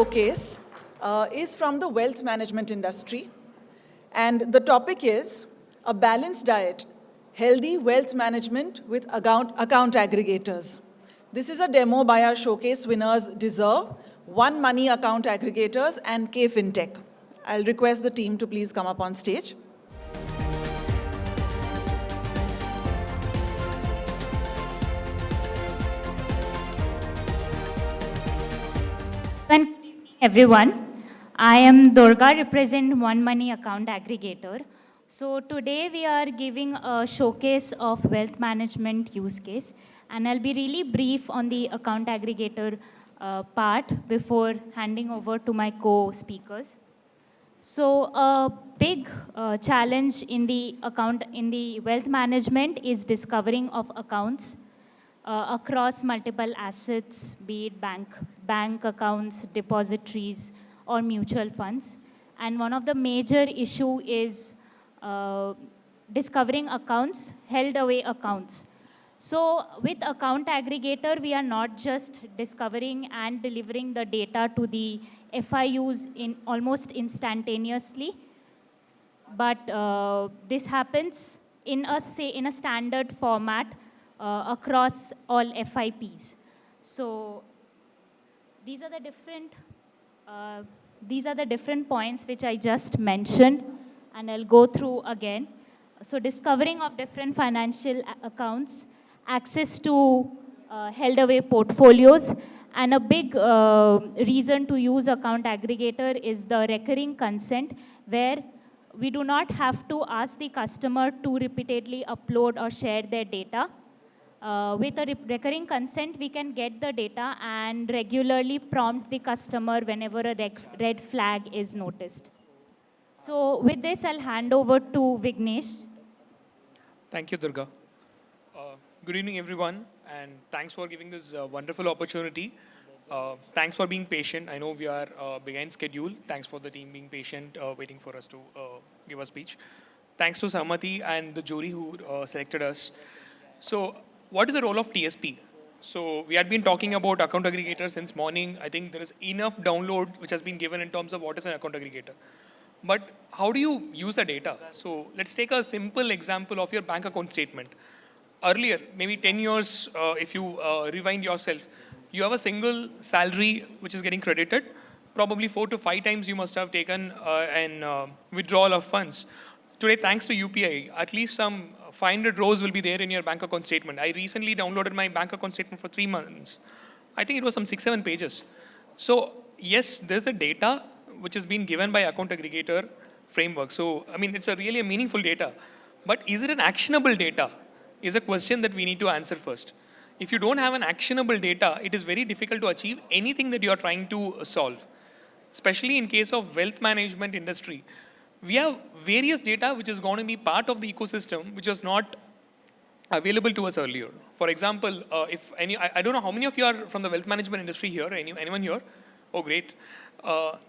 showcase is from the wealth management industry. And the topic is a balanced diet, healthy wealth management with account aggregators. This is a demo by our showcase winners Dezerv, OneMoney Account Aggregators, and KFin. I'll request the team to please come up on stage. Good evening, everyone. I am Durga, represent OneMoney Account Aggregator. So today we are giving a showcase of wealth management use case, and I'll be really brief on the account aggregator part before handing over to my co-speakers. So a big challenge in the wealth management is discovering of accounts across multiple assets, be it bank accounts, depositories, or mutual funds. And one of the major issue is discovering accounts, held away accounts. So with account aggregator, we are not just discovering and delivering the data to the FIUs in almost instantaneously, but this happens in a standard format across all FIPs. So these are the different points which I just mentioned, and I'll go through again. So discovering of different financial accounts, access to held away portfolios, and a big reason to use account aggregator is the recurring consent, where we do not have to ask the customer to repeatedly upload or share their data. With a recurring consent, we can get the data and regularly prompt the customer whenever a red flag is noticed. So with this, I'll hand over to Vignesh. Thank you, Durga. Good evening, everyone, and thanks for giving this wonderful opportunity. Thanks for being patient. I know we are behind schedule. Thanks for the team being patient, waiting for us to give a speech. Thanks to SamvAAd and the jury who selected us. So, what is the role of TSP? So, we had been talking about account aggregator since morning. I think there is enough download which has been given in terms of what is an account aggregator. But how do you use the data? So, let's take a simple example of your bank account statement. Earlier, maybe 10 years, if you rewind yourself, you have a single salary which is getting credited. Probably 4 to 5 times you must have taken an withdrawal of funds. Today, thanks to UPI, at least some 500 rows will be there in your bank account statement. I recently downloaded my bank account statement for 3 months. I think it was some 6-7 pages. So yes, there's a data which has been given by account aggregator framework. So, I mean, it's really a meaningful data. But is it an actionable data? Is a question that we need to answer first. If you don't have an actionable data, it is very difficult to achieve anything that you are trying to solve. Especially in case of wealth management industry, we have various data which is going to be part of the ecosystem which was not available to us earlier. For example, I don't know how many of you are from the wealth management industry here. Anyone here? Oh, great.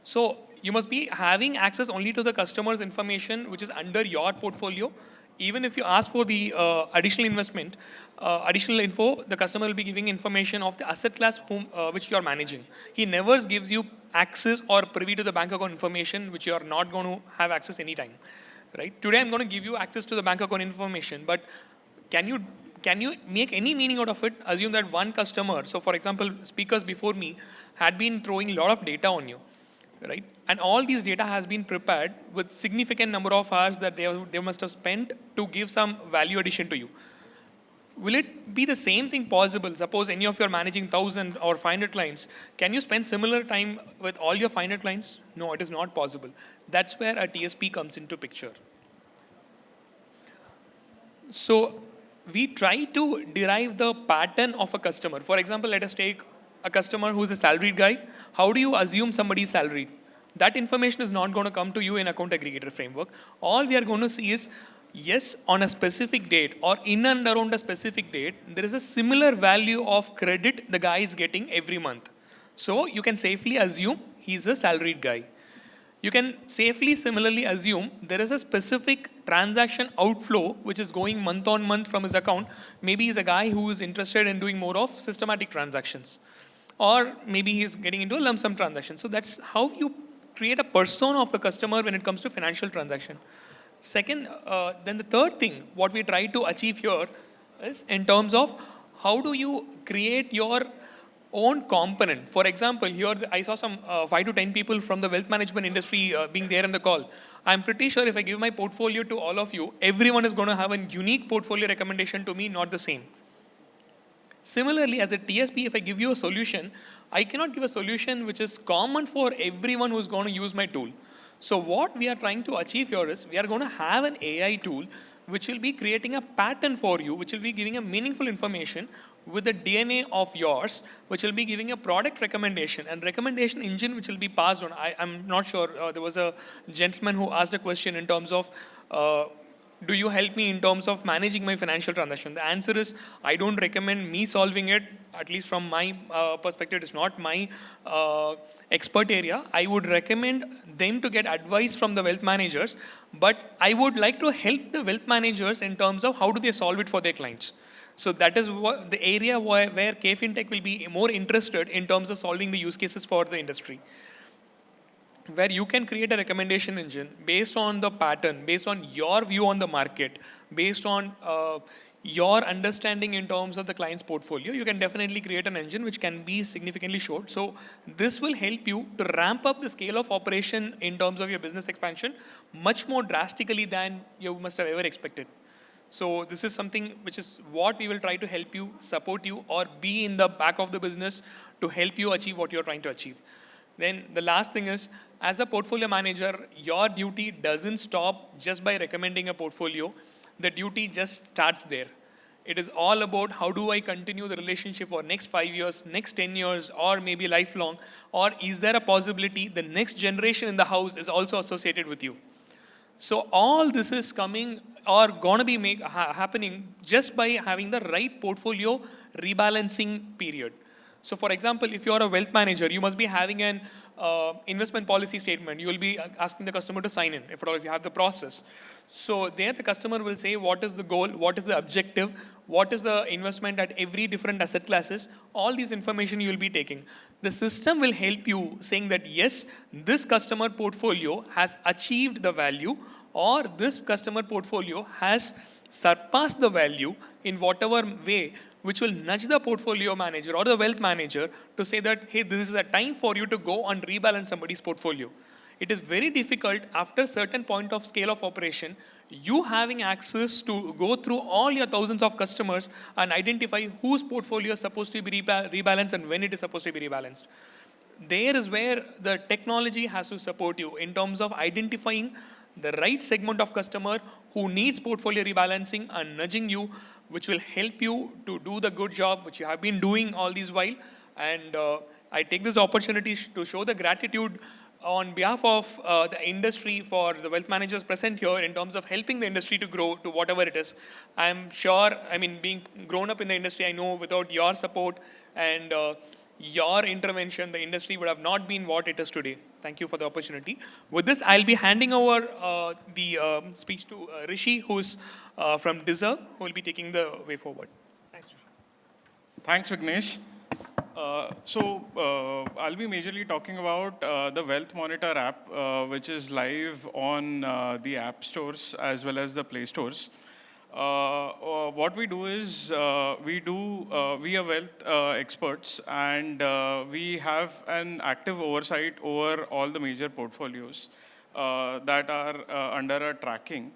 So you must be having access only to the customer's information which is under your portfolio. Even if you ask for the additional investment, additional info, the customer will be giving information of the asset class which you are managing. He never gives you access or privy to the bank account information which you are not going to have access anytime. Right? Today I'm going to give you access to the bank account information, but can you make any meaning out of it? Assume that one customer, so for example, speakers before me had been throwing a lot of data on you. Right? And all these data has been prepared with significant number of hours that they must have spent to give some value addition to you. Will it be the same thing possible? Suppose any of you are managing 1,000 or 500 clients. Can you spend similar time with all your 500 clients? No, it is not possible. That's where a TSP comes into picture. So we try to derive the pattern of a customer. For example, let us take a customer who's a salaried guy. How do you assume somebody is salaried? That information is not going to come to you in account aggregator framework. All we are going to see is, yes, on a specific date or in and around a specific date, there is a similar value of credit the guy is getting every month. So you can safely assume he's a salaried guy. You can safely similarly assume there is a specific transaction outflow which is going month on month from his account. Maybe he's a guy who is interested in doing more of systematic transactions. or maybe he's getting into a lump sum transaction. So that's how you create a persona of the customer when it comes to financial transaction. Second, then the third thing, what we try to achieve here is in terms of how do you create your own component. For example, here I saw some 5 to 10 people from the wealth management industry being there in the call. I'm pretty sure if I give my portfolio to all of you, everyone is going to have a unique portfolio recommendation to me, not the same. Similarly, as a TSP, if I give you a solution, I cannot give a solution which is common for everyone who's going to use my tool. So what we are trying to achieve here is we are going to have an AI tool which will be creating a pattern for you, which will be giving a meaningful information with the DNA of yours, which will be giving a product recommendation and recommendation engine which will be passed on. I'm not sure. There was a gentleman who asked a question in terms of, do you help me in terms of managing my financial transaction? The answer is, I don't recommend me solving it, at least from my perspective. It's not my expert area. I would recommend them to get advice from the wealth managers, but I would like to help the wealth managers in terms of how do they solve it for their clients. So that is what the area where KFin Tech will be more interested in terms of solving the use cases for the industry, where you can create a recommendation engine based on the pattern, based on your view on the market, based on your understanding in terms of the client's portfolio. You can definitely create an engine which can be significantly short. So this will help you to ramp up the scale of operation in terms of your business expansion much more drastically than you must have ever expected. So this is something which is what we will try to help you, support you, or be in the back of the business to help you achieve what you're trying to achieve. Then the last thing is, as a portfolio manager, your duty doesn't stop just by recommending a portfolio. The duty just starts there. It is all about how do I continue the relationship for next 5 years, next 10 years, or maybe lifelong, or is there a possibility the next generation in the house is also associated with you? So all this is coming or going to be happening just by having the right portfolio rebalancing period. So for example, if you're a wealth manager, you must be having an investment policy statement. You will be asking the customer to sign in, if at all, if you have the process. So there the customer will say what is the goal, what is the objective, what is the investment at every different asset classes. All these information you will be taking. The system will help you saying that yes, this customer portfolio has achieved the value, or this customer portfolio has surpassed the value in whatever way, which will nudge the portfolio manager or the wealth manager to say that, hey, this is a time for you to go and rebalance somebody's portfolio. It is very difficult after a certain point of scale of operation, you having access to go through all your thousands of customers and identify whose portfolio is supposed to be rebalanced and when it is supposed to be rebalanced. There is where the technology has to support you in terms of identifying the right segment of customer who needs portfolio rebalancing and nudging you, which will help you to do the good job which you have been doing all this while. And I take this opportunity to show the gratitude on behalf of the industry for the wealth managers present here in terms of helping the industry to grow to whatever it is. I'm sure, I mean, being grown up in the industry, I know without your support and your intervention, the industry would have not been what it is today. Thank you for the opportunity. With this, I'll be handing over the speech to Rishi, who's from Dezerv, who will be taking the way forward. Thanks, Rishi. Thanks, Vignesh. I'll be majorly talking about the Wealth Monitor app, which is live on the app stores as well as the Play stores. What we do is we are wealth experts, and we have an active oversight over all the major portfolios that are under our tracking.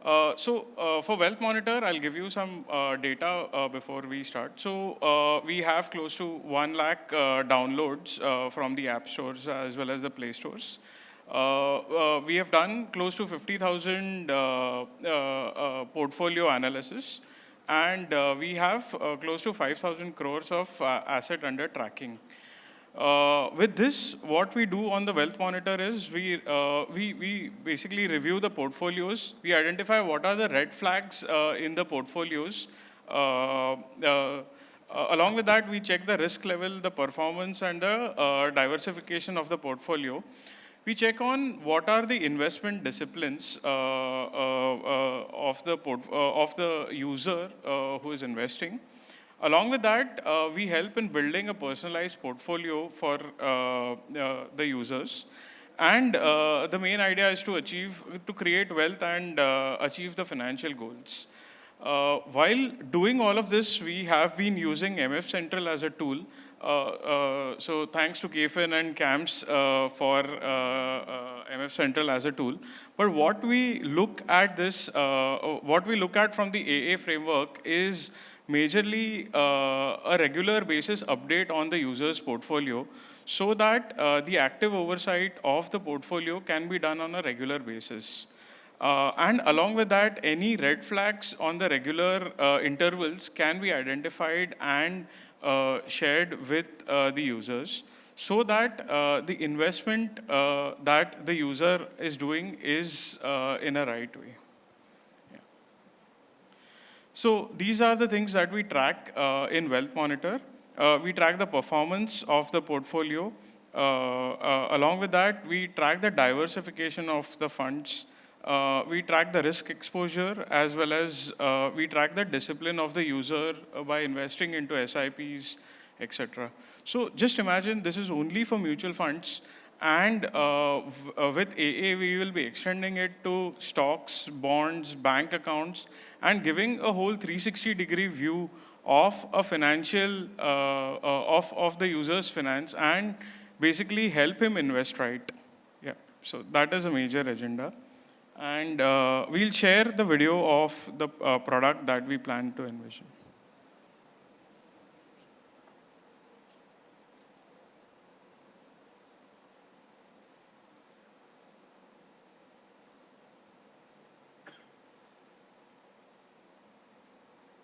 For Wealth Monitor, I'll give you some data before we start. So we have close to 1 lakh downloads from the app stores as well as the Play stores. We have done close to 50,000 portfolio analysis, and we have close to 5,000 crores of asset under tracking. With this, what we do on the Wealth Monitor is we basically review the portfolios. We identify what are the red flags in the portfolios. Along with that, we check the risk level, the performance, and the diversification of the portfolio. We check on what are the investment disciplines of the user who is investing. Along with that, we help in building a personalized portfolio for the users. And the main idea is to create wealth and achieve the financial goals. While doing all of this, we have been using MF Central as a tool. So thanks to KFin and CAMS for MF Central as a tool. But what we look at what we look at from the AA framework is majorly a regular basis update on the user's portfolio so that the active oversight of the portfolio can be done on a regular basis. And along with that, any red flags on the regular intervals can be identified and shared with the users so that the investment that the user is doing is in a right way. Yeah. So these are the things that we track in Wealth Monitor. We track the performance of the portfolio. Along with that, we track the diversification of the funds. We track the risk exposure as well as we track the discipline of the user by investing into SIPs, etc. So just imagine this is only for mutual funds, and with AA we will be extending it to stocks, bonds, bank accounts, and giving a whole 360-degree view of a financial of the user's finance and basically help him invest right. Yeah. So that is a major agenda. And we'll share the video of the product that we plan to envision.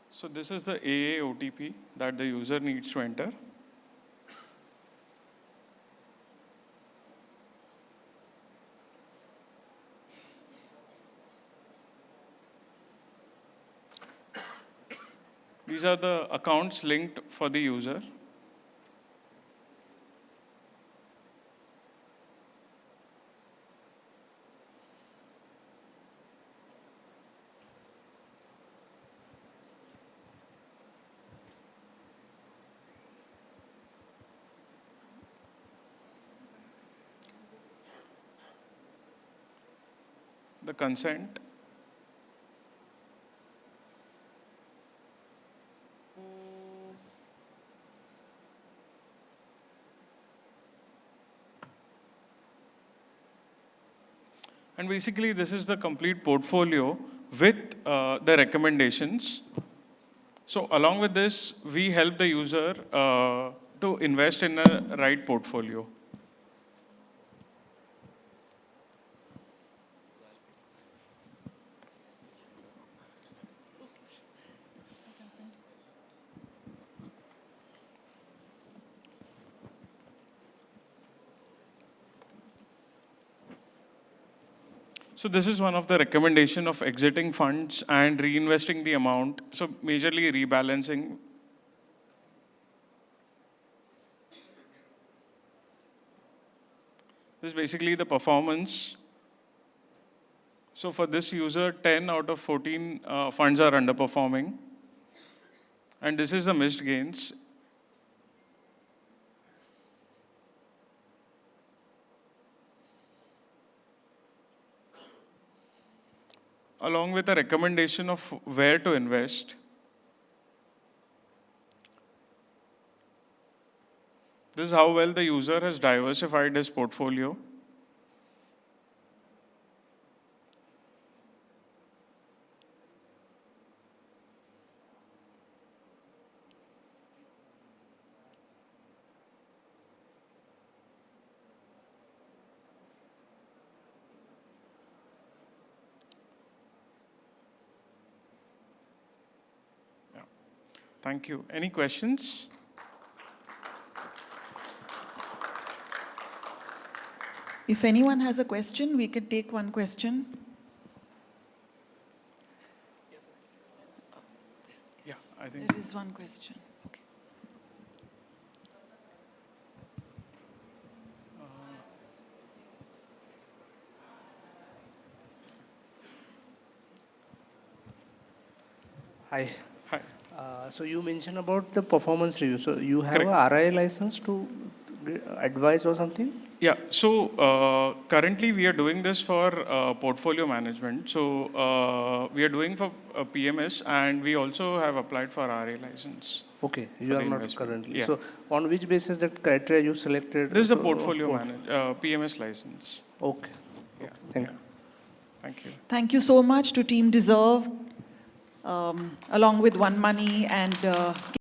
So this is the AA OTP that the user needs to enter. These are the accounts linked for the user. The consent. And basically, this is the complete portfolio with the recommendations. So along with this, we help the user to invest in a right portfolio. So this is one of the recommendation of exiting funds and reinvesting the amount. So majorly rebalancing. This is basically the performance. So for this user, 10 out of 14 funds are underperforming. And this is the missed gains. Along with a recommendation of where to invest. This is how well the user has diversified his portfolio. Thank you. Any questions? If anyone has a question, we could take one question. Yeah, I think. There is one question. Okay. Hi. Hi. So you mentioned about the performance review. So you have Correct. a RI license to advise or something? Yeah, so currently we are doing this for portfolio management. So we are doing for PMS, and we also have applied for RA license. Okay, For you the are not investment. currently. Yeah. So on which basis that criteria you selected? This is the So, portfolio port- PMS license. Okay. Yeah. Thank yeah. you. Thank you. Thank you so much to Team Dezerv, along with OneMoney and